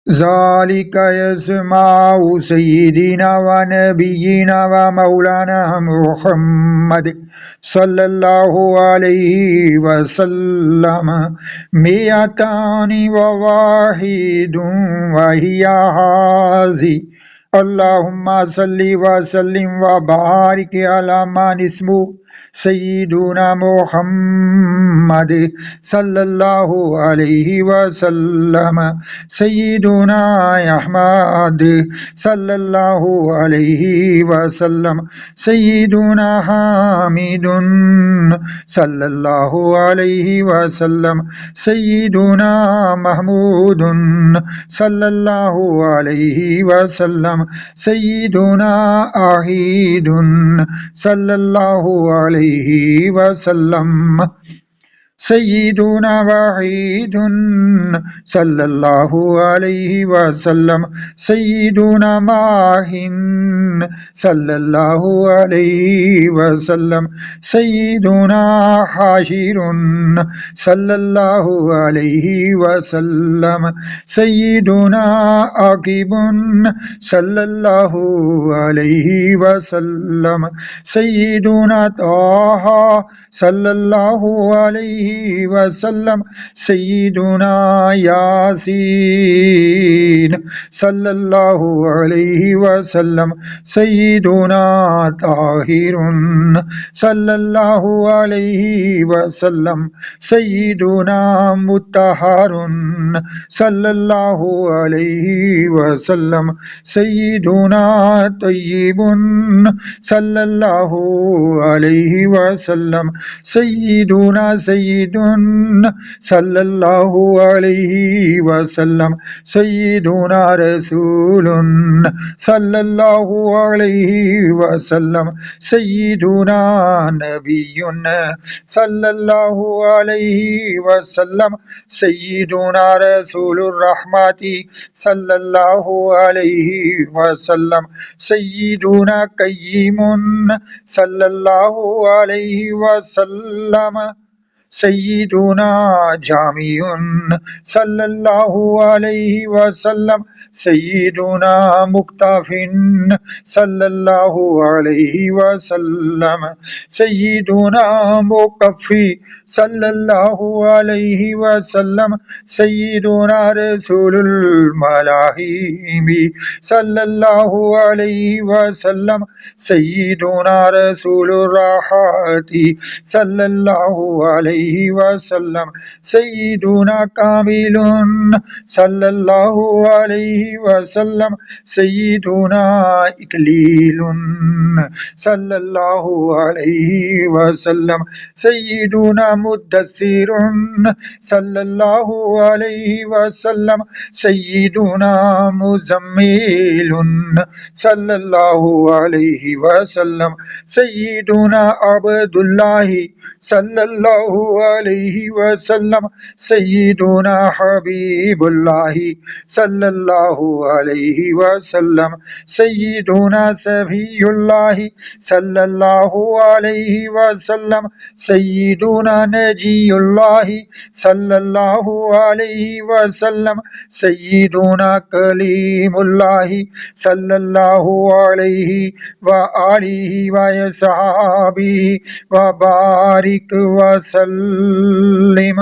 ذالک یسمع سیدنا و نبینا و مولانا محمد صلی اللہ علیہ وسلم میاتان و واحد وہی حاضی اللہم صلی وسلم و بارک علی من اسمہ سیدنا محمد صلی اللہ علیہ وسلم سیدنا احمد صلی اللہ علیہ وسلم سیدنا حامد صلی اللہ علیہ وسلم سیدنا محمود صلی اللہ علیہ وسلم سیدنا عہید صلی اللہ علیہ وسلم سیدنا وحید صلی اللہ علیہ وسلم سیدنا ماہن صلی اللہ علیہ وسلم سیدنا حاشر صلی اللہ علیہ وسلم سیدنا عاقب صلی اللہ علیہ وسلم سیدنا طہ صلی اللہ علیہ وسلم سیدنا یاسین صلی اللہ علیہ وسلم سیدنا طاہر صلی اللہ علیہ وسلم سیدنا مطہر صلی اللہ علیہ وسلم سیدنا طیب صلی اللہ علیہ وسلم سیدنا سید صلی اللہ علیہ وسلم سیدنا رسول صلی اللہ علیہ وسلم سیدنا نبی صلی اللہ علیہ وسلم سیدنا رسول الرحمت صلی اللہ علیہ وسلم سیدنا قیم صلی اللہ علیہ وسلم سیدنا جامع صلی اللہ علیہ وسلم سیدنا مکتف صلی اللہ علیہ وسلم سیدنا مکفی صلی اللہ علیہ وسلم سیدنا رسول الملاحم صلی اللہ علیہ وسلم سیدنا رسول الراحات صلی اللہ علیہ وسلم سیدنا کامل صلی اللہ علیہ وسلم سیدنا اکلیل صلی اللہ علیہ وسلم سیدنا مدثر صلی اللہ علیہ وسلم سیدنا مزمل صلی اللہ علیہ وسلم سیدنا عبداللہ صلی اللہ علیہ وسلم سیدنا حبیب اللہ صلی اللہ علیہ وسلم سیدنا صفی اللہ صلی اللہ علیہ وسلم سیدنا نجی اللہ صلی اللہ علیہ وسلم سیدنا کلیم اللہ صلی اللہ علیہ وآلہ وصحابہ وبارک وسلم